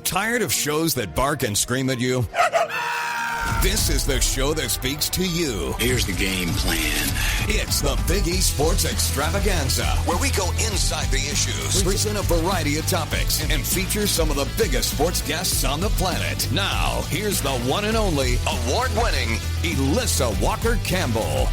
Tired of shows that bark and scream at you? This is the show that speaks to you. Here's the game plan. It's the Big E Sports Extravaganza, where we go inside the issues, present a variety of topics, and feature some of the biggest sports guests on the planet. Now, here's the one and only, award-winning Elissa Walker-Campbell.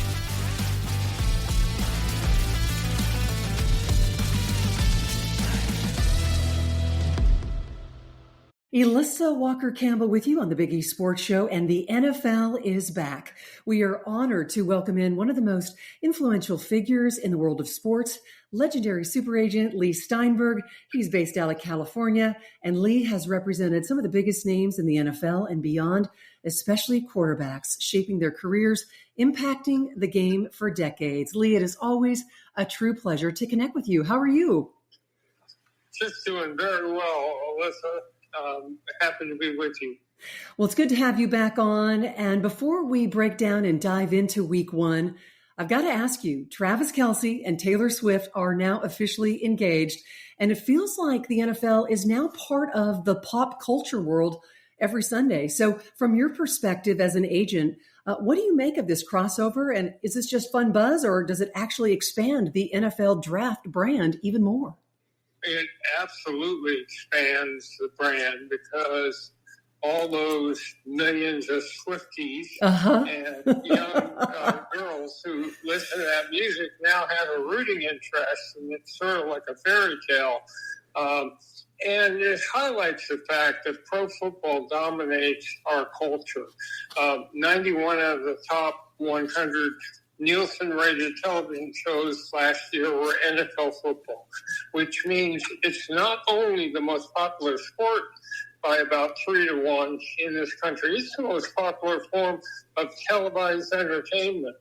Elissa Walker-Campbell with you on the Big E Sports Show, and the NFL is back. We are honored to welcome in one of the most influential figures in the world of sports, legendary super agent Leigh Steinberg. He's based out of California, and Leigh has represented some of the biggest names in the NFL and beyond, especially quarterbacks, shaping their careers, impacting the game for decades. Leigh, it is always a true pleasure to connect with you. How are you? Just doing very well, Elissa. Happy to be with you. Well, it's good to have you back on. And before we break down and dive into week one, I've got to ask you, Travis Kelce and Taylor Swift are now officially engaged. And it feels like the NFL is now part of the pop culture world every Sunday. So from your perspective as an agent, what do you make of this crossover? And is this just fun buzz, or does it actually expand the NFL draft brand even more? It absolutely expands the brand because all those millions of Swifties and young girls who listen to that music now have a rooting interest, and it's sort of like a fairy tale. And it highlights the fact that pro football dominates our culture. 91 out of the top 100 Nielsen-rated television shows last year were NFL football, which means it's not only the most popular sport by about 3-1 in this country, it's the most popular form of televised entertainment.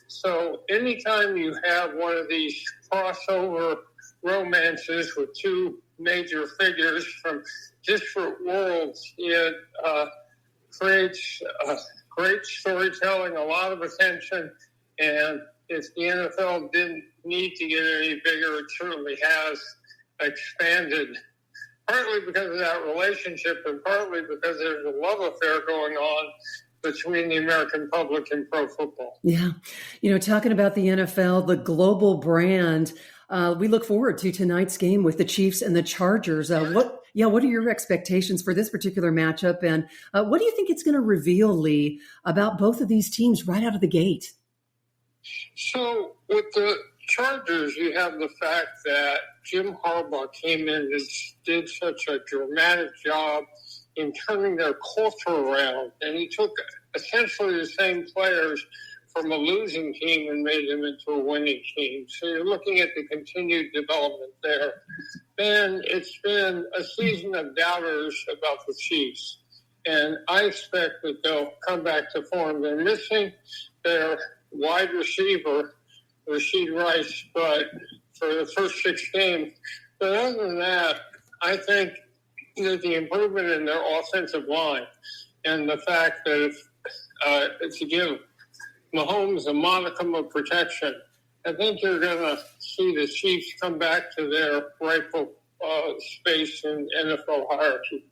So anytime you have one of these crossover romances with two major figures from disparate worlds, it creates great storytelling, a lot of attention. And if the NFL didn't need to get any bigger, it certainly has expanded, partly because of that relationship and partly because there's a love affair going on between the American public and pro football. Yeah. Talking about the NFL, the global brand, we look forward to tonight's game with the Chiefs and the Chargers. What are your expectations for this particular matchup? And what do you think it's going to reveal, Leigh, about both of these teams right out of the gate? So with the Chargers, you have the fact that Jim Harbaugh came in and did such a dramatic job in turning their culture around. And he took essentially the same players from a losing team and made them into a winning team. So you're looking at the continued development there. Then it's been a season of doubters about the Chiefs. And I expect that they'll come back to form. They're missing their wide receiver, Rashid Rice, but for the first 6 games. But other than that, I think that the improvement in their offensive line and the fact that if to give Mahomes a modicum of protection, I think you're going to see the Chiefs come back to their rightful space in NFL hierarchy.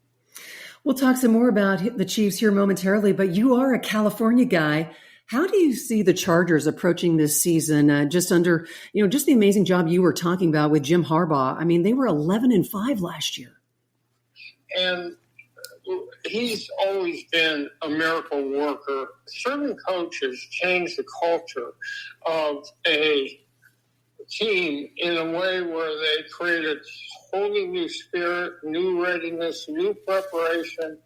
We'll talk some more about the Chiefs here momentarily, but you are a California guy. How do you see the Chargers approaching this season? Just under, just the amazing job you were talking about with Jim Harbaugh. I mean, they were 11-5 last year. And he's always been a miracle worker. Certain coaches change the culture of a team in a way where they create a wholly new spirit, new readiness, new preparation.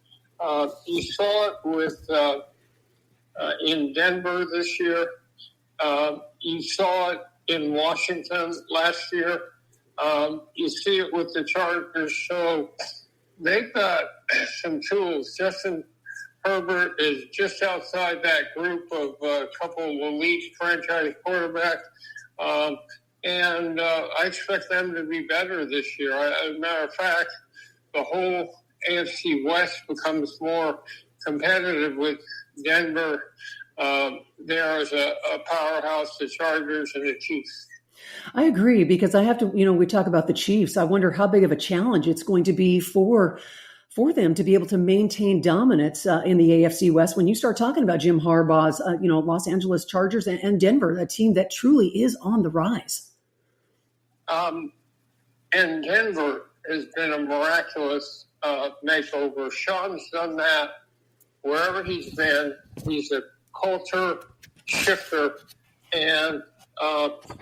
You saw it with in Denver this year. You saw it in Washington last year. You see it with the Chargers. So they've got some tools. Justin Herbert is just outside that group of a couple of elite franchise quarterbacks. And I expect them to be better this year. As a matter of fact, the whole AFC West becomes more competitive with Denver there as a powerhouse, the Chargers and the Chiefs. I agree, because I have to, we talk about the Chiefs. I wonder how big of a challenge it's going to be for for them to be able to maintain dominance in the AFC West when you start talking about Jim Harbaugh's, Los Angeles Chargers and Denver, a team that truly is on the rise. And Denver has been a miraculous makeover. Sean's done that wherever he's been. He's a culture shifter, and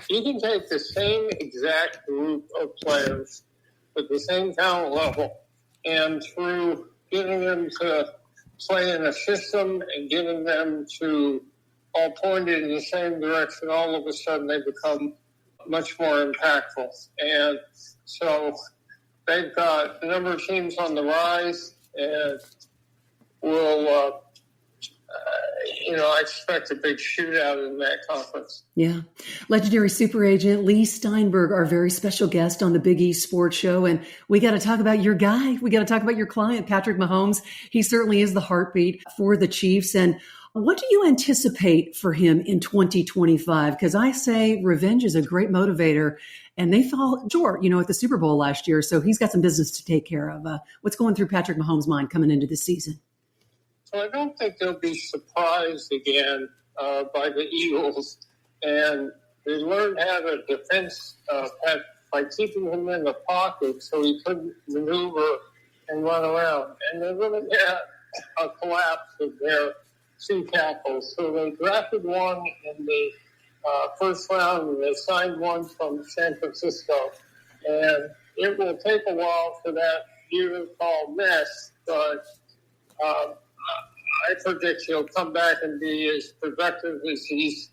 you can take the same exact group of players with the same talent level, and through getting them to play in a system and getting them to all pointed in the same direction, all of a sudden they become much more impactful. And so they've got a number of teams on the rise, and will I expect a big shootout in that conference. Yeah. Legendary super agent Leigh Steinberg, our very special guest on the Big East Sports Show. And we got to talk about your guy. We got to talk about your client, Patrick Mahomes. He certainly is the heartbeat for the Chiefs. And what do you anticipate for him in 2025? Because I say revenge is a great motivator. And they fell short, at the Super Bowl last year. So he's got some business to take care of. What's going through Patrick Mahomes' mind coming into this season? So I don't think they'll be surprised again by the Eagles. And they learned how to defense by keeping him in the pocket so he couldn't maneuver and run around. And they're going to get a collapse of their two tackles. So they drafted one in the first round, and they signed one from San Francisco. And it will take a while for that beautiful mess, but I predict he'll come back and be as productive as he's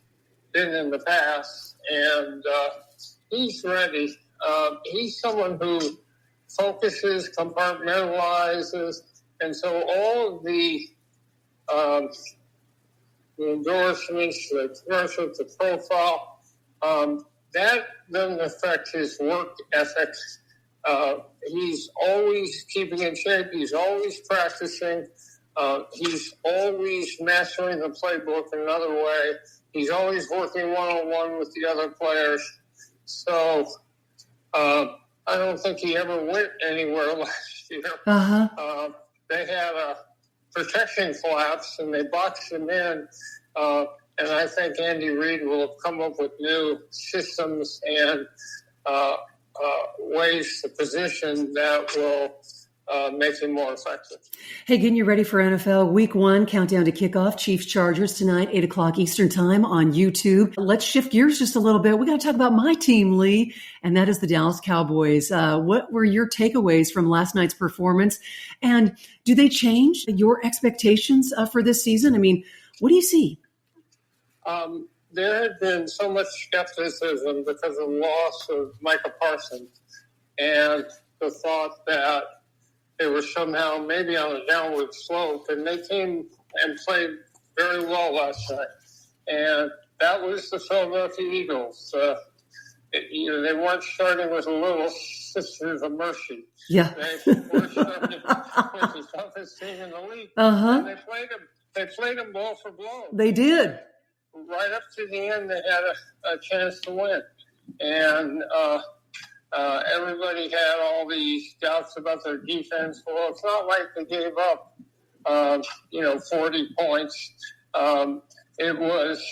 been in the past. And he's ready. He's someone who focuses, compartmentalizes, and so all of the endorsements, the commercials, the profile, that doesn't affect his work ethic. He's always keeping in shape. He's always practicing. He's always mastering the playbook in another way. He's always working one-on-one with the other players. So I don't think he ever went anywhere last year. Uh-huh. They had a protection collapse, and they boxed him in. And I think Andy Reid will have come up with new systems and ways to position that will make him more effective. Hey, getting you ready for NFL Week 1, countdown to kickoff. Chiefs Chargers tonight, 8 o'clock Eastern time on YouTube. Let's shift gears just a little bit. We got to talk about my team, Leigh, and that is the Dallas Cowboys. What were your takeaways from last night's performance? And do they change your expectations for this season? I mean, what do you see? There had been so much skepticism because of the loss of Micah Parsons and the thought that they were somehow maybe on a downward slope, and they came and played very well last night. And that was the Philadelphia Eagles. They weren't starting with a little Sisters of Mercy. Yeah. They were starting with the toughest team in the league. Uh-huh. And they played them blow for blow. They did. Right up to the end, they had a chance to win. And everybody had all these doubts about their defense. Well, it's not like they gave up, 40 points. It was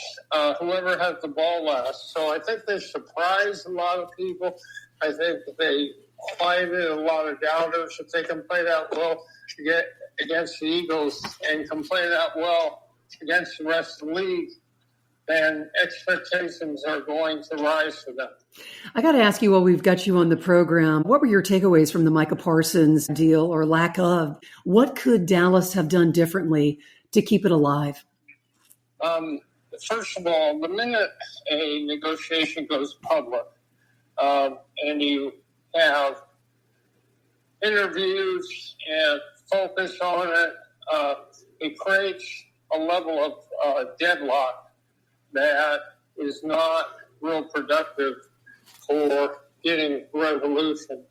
whoever had the ball last. So I think they surprised a lot of people. I think they quieted a lot of doubters. If they can play that well against the Eagles and can play that well against the rest of the league, then expectations are going to rise for them. I got to ask you while we've got you on the program, what were your takeaways from the Micah Parsons deal or lack of? What could Dallas have done differently to keep it alive? First of all, the minute a negotiation goes public and you have interviews and focus on it, it creates a level of deadlock that is not real productive for getting resolution.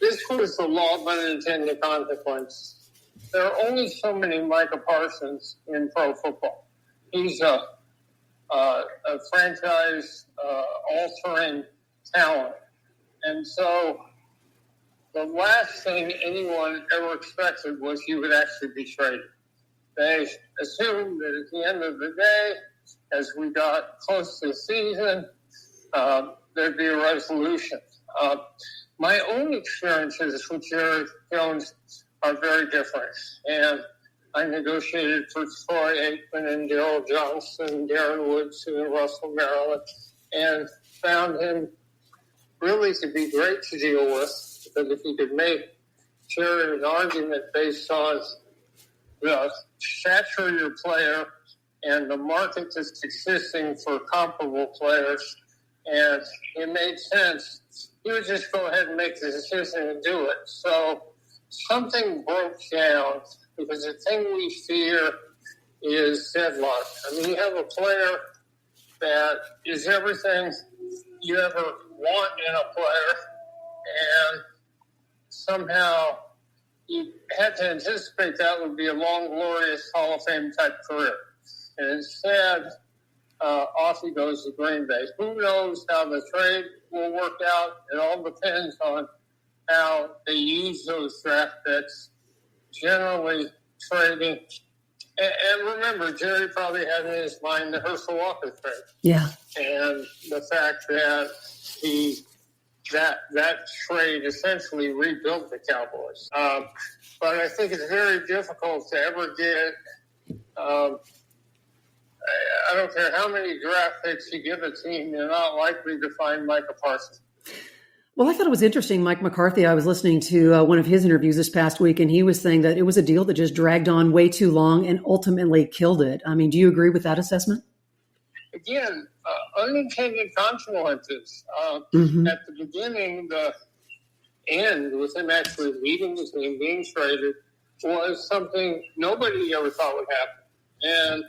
This was the law of unintended consequence. There are only so many Micah Parsons in pro football. He's a franchise altering talent. And so the last thing anyone ever expected was he would actually be traded. They assumed that at the end of the day, as we got close to the season, there'd be a resolution. My own experiences with Jerry Jones are very different. And I negotiated for Troy Aikman and Daryl Johnson, Darren Woodson, and Russell Maryland, and found him really to be great to deal with, because if you could make Jerry an argument based on the stature of your player and the market that's existing for comparable players, and it made sense, he would just go ahead and make the decision and do it. So something broke down, because the thing we fear is deadlock. I mean, you have a player that is everything you ever want in a player, and somehow you had to anticipate that would be a long, glorious Hall of Fame type career. And instead, off he goes to Green Bay. Who knows how the trade will work out? It all depends on how they use those draft picks. Generally, trading. And remember, Jerry probably had in his mind the Herschel Walker trade. Yeah. And the fact that that trade essentially rebuilt the Cowboys. But I think it's very difficult to ever get I don't care how many draft picks you give a team, you're not likely to find Micah Parsons. Well, I thought it was interesting. Mike McCarthy, I was listening to one of his interviews this past week, and he was saying that it was a deal that just dragged on way too long and ultimately killed it. I mean, do you agree with that assessment? Again, unintended consequences. At the beginning, the end with him actually leaving the team, being traded, was something nobody ever thought would happen. And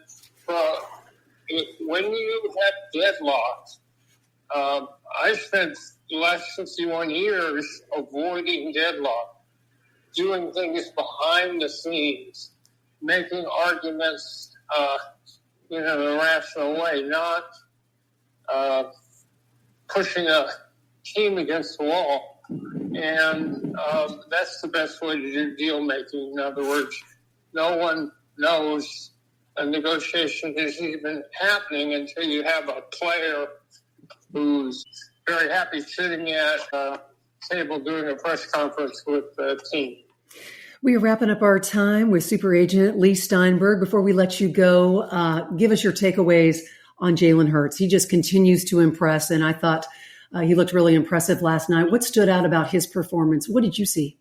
when you had deadlocks, I spent the last 61 years avoiding deadlock, doing things behind the scenes, making arguments in an irrational way, not pushing a team against the wall. And that's the best way to do deal making. In other words, no one knows a negotiation is even happening until you have a player who's very happy sitting at a table doing a press conference with the team. We are wrapping up our time with super agent Leigh Steinberg. Before we let you go, give us your takeaways on Jalen Hurts. He just continues to impress, and I thought he looked really impressive last night. What stood out about his performance? What did you see?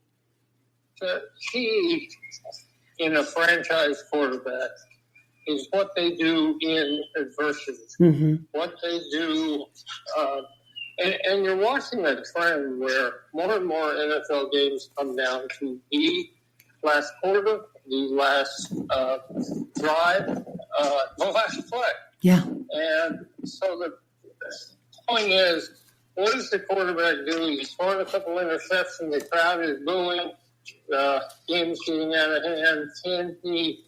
The key in a franchise quarterback is what they do in adversity, what they do. And you're watching that trend where more and more NFL games come down to the last quarter, the last drive, the last play. Yeah. And so the point is, what does the quarterback do? He's throwing a couple interceptions, the crowd is booing, the game's getting out of hand. Can he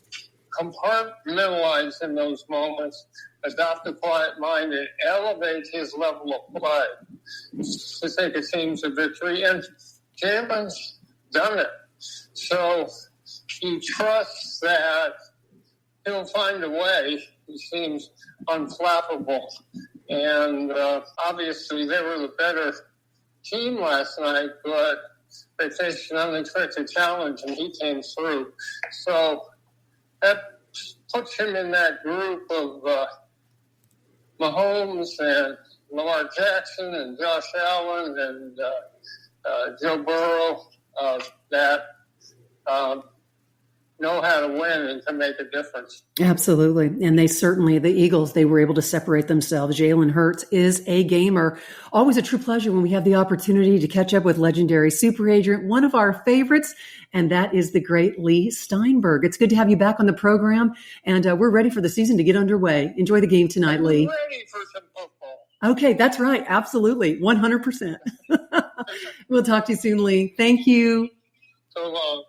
compartmentalize in those moments, adopt a quiet mind, and elevate his level of play to take a team to victory? And Campbell's done it. So he trusts that he'll find a way. He seems unflappable. And obviously they were the better team last night, but they faced an unexpected challenge, and he came through. So that puts him in that group of Mahomes and Lamar Jackson and Josh Allen and Joe Burrow that know how to win and can make a difference. Absolutely. And they certainly, the Eagles, they were able to separate themselves. Jalen Hurts is a gamer. Always a true pleasure when we have the opportunity to catch up with legendary super agent, one of our favorites, and that is the great Leigh Steinberg. It's good to have you back on the program, and we're ready for the season to get underway. Enjoy the game tonight, Leigh. Ready for some football. Okay, that's right. Absolutely. 100%. We'll talk to you soon, Leigh. Thank you. So long.